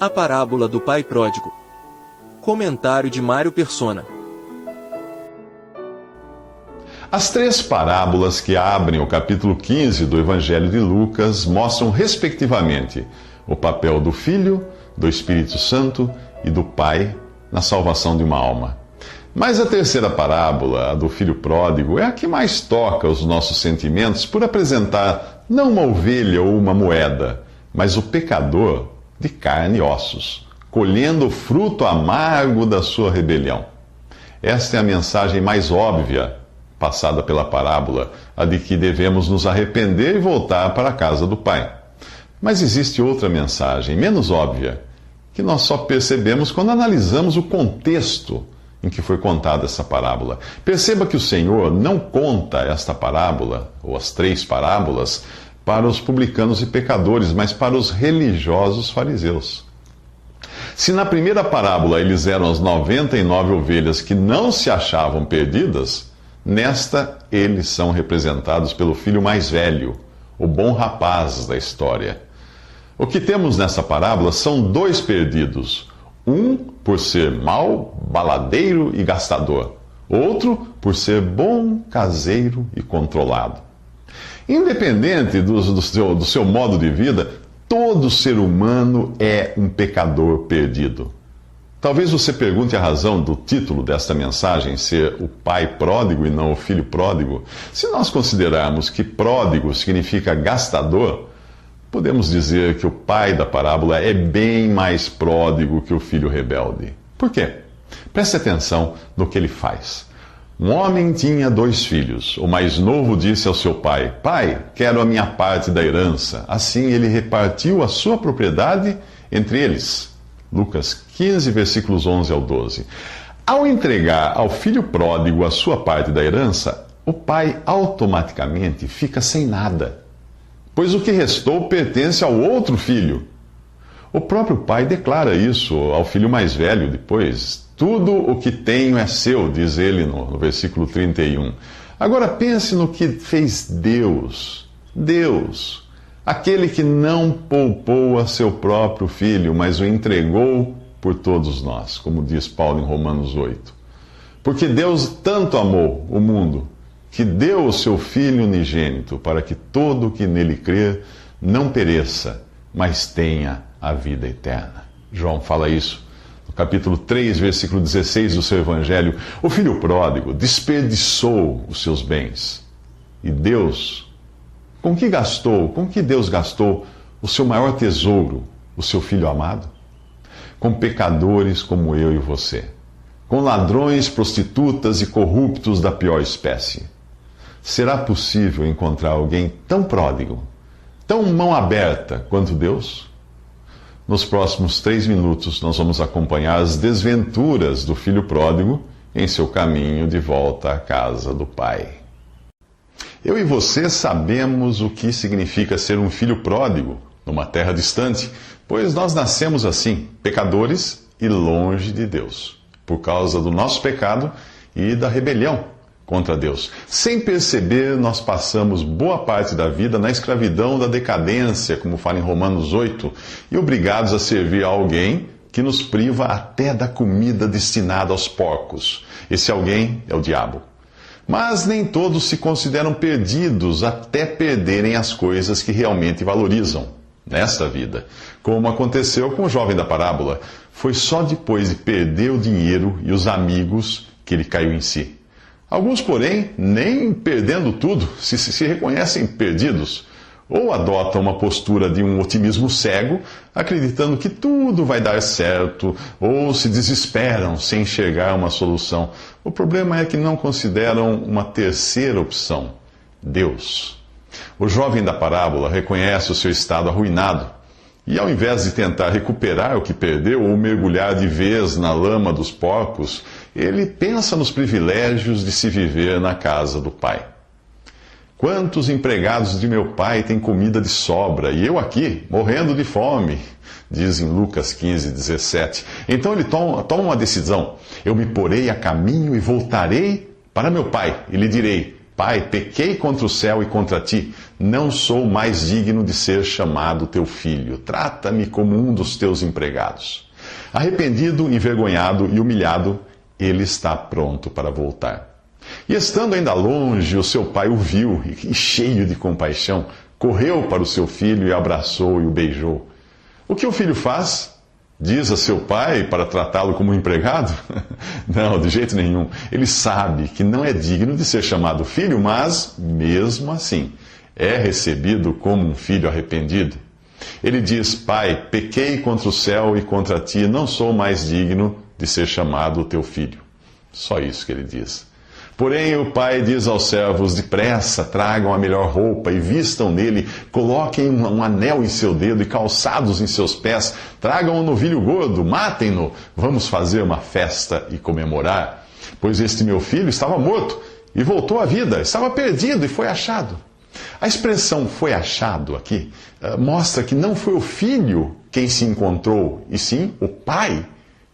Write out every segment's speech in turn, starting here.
A parábola do pai pródigo. Comentário de Mário Persona. As três parábolas que abrem o capítulo 15 do Evangelho de Lucas mostram, respectivamente, o papel do Filho, do Espírito Santo e do Pai na salvação de uma alma. Mas a terceira parábola, a do Filho Pródigo, é a que mais toca os nossos sentimentos por apresentar não uma ovelha ou uma moeda, mas o pecador de carne e ossos, colhendo o fruto amargo da sua rebelião. Esta é a mensagem mais óbvia passada pela parábola, a de que devemos nos arrepender e voltar para a casa do Pai. Mas existe outra mensagem, menos óbvia, que nós só percebemos quando analisamos o contexto em que foi contada essa parábola. Perceba que o Senhor não conta esta parábola, ou as três parábolas, para os publicanos e pecadores, mas para os religiosos fariseus. Se na primeira parábola eles eram as 99 ovelhas que não se achavam perdidas, nesta eles são representados pelo filho mais velho, o bom rapaz da história. O que temos nessa parábola são dois perdidos. Um por ser mau, baladeiro e gastador. Outro por ser bom, caseiro e controlado. Independente do seu modo de vida, todo ser humano é um pecador perdido. Talvez você pergunte a razão do título desta mensagem ser o pai pródigo e não o filho pródigo. Se nós considerarmos que pródigo significa gastador, podemos dizer que o pai da parábola é bem mais pródigo que o filho rebelde. Por quê? Preste atenção no que ele faz. Um homem tinha 2 filhos. O mais novo disse ao seu pai: "Pai, quero a minha parte da herança." Assim ele repartiu a sua propriedade entre eles. Lucas 15, versículos 11 ao 12. Ao entregar ao filho pródigo a sua parte da herança, o pai automaticamente fica sem nada, pois o que restou pertence ao outro filho. O próprio pai declara isso ao filho mais velho depois. "Tudo o que tenho é seu", diz ele no versículo 31. Agora pense no que fez Deus. Deus, aquele que não poupou a seu próprio filho, mas o entregou por todos nós, como diz Paulo em Romanos 8. Porque Deus tanto amou o mundo, que deu o seu Filho unigênito, para que todo o que nele crer não pereça, mas tenha a vida eterna. João fala isso no capítulo 3, versículo 16 do seu Evangelho. O filho pródigo desperdiçou os seus bens. E Deus, com que Deus gastou o seu maior tesouro, o seu Filho amado? Com pecadores como eu e você. Com ladrões, prostitutas e corruptos da pior espécie. Será possível encontrar alguém tão pródigo, tão mão aberta quanto Deus? Nos próximos 3 minutos, nós vamos acompanhar as desventuras do filho pródigo em seu caminho de volta à casa do Pai. Eu e você sabemos o que significa ser um filho pródigo numa terra distante, pois nós nascemos assim, pecadores e longe de Deus, por causa do nosso pecado e da rebelião contra Deus. Sem perceber, nós passamos boa parte da vida na escravidão da decadência, como fala em Romanos 8, e obrigados a servir a alguém que nos priva até da comida destinada aos porcos. Esse alguém é o diabo. Mas nem todos se consideram perdidos até perderem as coisas que realmente valorizam nesta vida, como aconteceu com o jovem da parábola. Foi só depois de perder o dinheiro e os amigos que ele caiu em si. Alguns, porém, nem perdendo tudo, se reconhecem perdidos, ou adotam uma postura de um otimismo cego, acreditando que tudo vai dar certo, ou se desesperam sem enxergar uma solução. O problema é que não consideram uma terceira opção: Deus. O jovem da parábola reconhece o seu estado arruinado, e ao invés de tentar recuperar o que perdeu ou mergulhar de vez na lama dos porcos, ele pensa nos privilégios de se viver na casa do Pai. "Quantos empregados de meu pai têm comida de sobra, e eu aqui, morrendo de fome", diz em Lucas 15, 17. Então ele toma uma decisão: "Eu me porei a caminho e voltarei para meu pai, e lhe direi: Pai, pequei contra o céu e contra ti. não sou mais digno de ser chamado teu filho. Trata-me como um dos teus empregados. Arrependido, envergonhado e humilhado, ele está pronto para voltar. E estando ainda longe, o seu pai o viu e, cheio de compaixão, correu para o seu filho e abraçou e o beijou. O que o filho faz? Diz a seu pai para tratá-lo como um empregado? Não, de jeito nenhum. Ele sabe que não é digno de ser chamado filho, mas, mesmo assim, é recebido como um filho arrependido. Ele diz: Pai, pequei contra o céu e contra ti, não sou mais digno de ser chamado teu filho. Só isso que ele diz. Porém, o pai diz aos servos: depressa, tragam a melhor roupa e vistam nele, coloquem um anel em seu dedo e calçados em seus pés, tragam um novilho gordo, matem-no, vamos fazer uma festa e comemorar. Pois este meu filho estava morto e voltou à vida, estava perdido e foi achado. A expressão foi achado aqui mostra que não foi o filho quem se encontrou, e sim o pai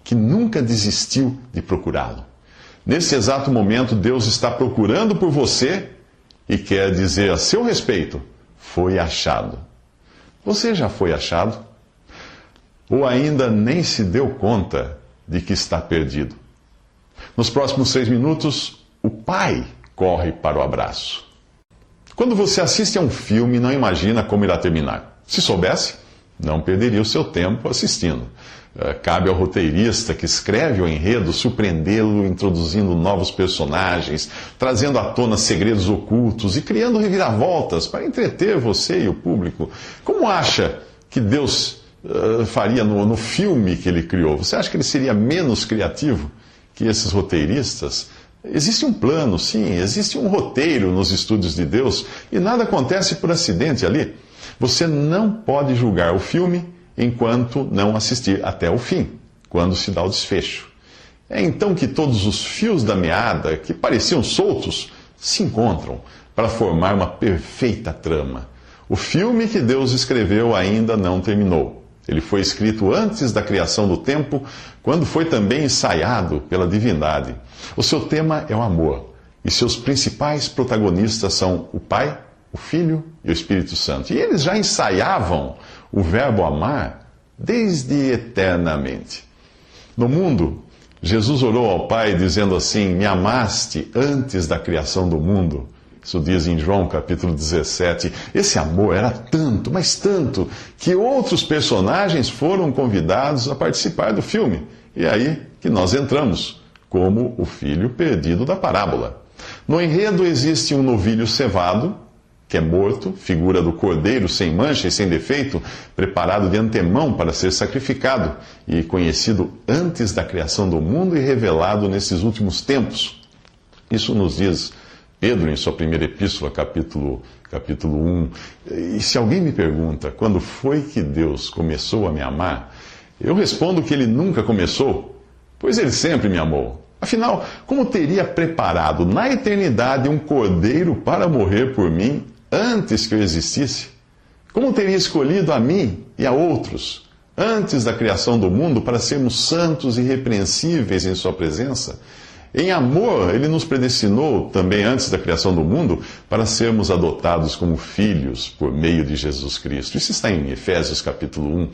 que nunca desistiu de procurá-lo. Nesse exato momento, Deus está procurando por você e quer dizer a seu respeito: foi achado. Você já foi achado? Ou ainda nem se deu conta de que está perdido? Nos próximos 6 minutos, o pai corre para o abraço. Quando você assiste a um filme, não imagina como irá terminar. Se soubesse, não perderia o seu tempo assistindo. Cabe ao roteirista que escreve o enredo surpreendê-lo, introduzindo novos personagens, trazendo à tona segredos ocultos e criando reviravoltas para entreter você e o público. Como acha que Deus faria no filme que ele criou? Você acha que ele seria menos criativo que esses roteiristas? Existe um plano, sim, existe um roteiro nos estúdios de Deus e nada acontece por acidente ali. Você não pode julgar o filme enquanto não assistir até o fim, quando se dá o desfecho. É então que todos os fios da meada, que pareciam soltos, se encontram para formar uma perfeita trama. O filme que Deus escreveu ainda não terminou. Ele foi escrito antes da criação do tempo, quando foi também ensaiado pela divindade. O seu tema é o amor, e seus principais protagonistas são o Pai, o Filho e o Espírito Santo. E eles já ensaiavam o verbo amar desde eternamente. No mundo, Jesus orou ao Pai dizendo assim: me amaste antes da criação do mundo. Isso diz em João capítulo 17. Esse amor era tanto, mas tanto, que outros personagens foram convidados a participar do filme. E é aí que nós entramos, como o filho perdido da parábola. No enredo existe um novilho cevado, que é morto, figura do cordeiro sem mancha e sem defeito, preparado de antemão para ser sacrificado e conhecido antes da criação do mundo e revelado nesses últimos tempos. Isso nos diz Pedro em sua primeira epístola, capítulo 1. E se alguém me pergunta quando foi que Deus começou a me amar, eu respondo que ele nunca começou, pois ele sempre me amou. Afinal, como teria preparado na eternidade um cordeiro para morrer por mim antes que eu existisse? Como teria escolhido a mim e a outros antes da criação do mundo para sermos santos e irrepreensíveis em sua presença? Em amor, ele nos predestinou também antes da criação do mundo para sermos adotados como filhos por meio de Jesus Cristo. Isso está em Efésios capítulo 1.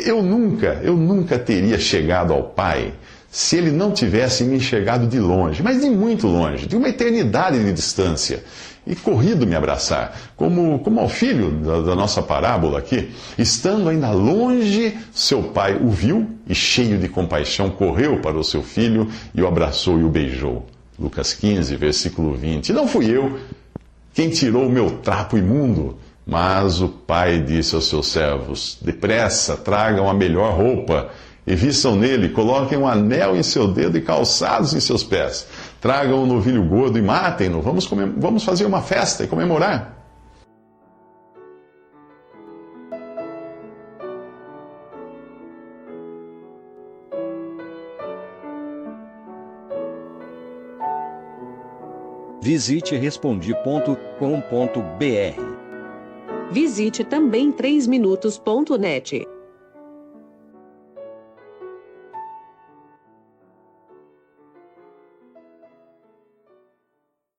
Eu nunca teria chegado ao Pai se ele não tivesse me enxergado de longe, mas de muito longe, de uma eternidade de distância, e corrido me abraçar, como ao filho da nossa parábola aqui. Estando ainda longe, seu pai o viu e, cheio de compaixão, correu para o seu filho e o abraçou e o beijou. Lucas 15, versículo 20. Não fui eu quem tirou o meu trapo imundo, mas o pai disse aos seus servos: depressa, tragam a melhor roupa e vistam nele, coloquem um anel em seu dedo e calçados em seus pés. Tragam um novilho gordo e matem-no. Vamos fazer uma festa e comemorar. Visite Respondi.com.br. Visite também 3minutos.net.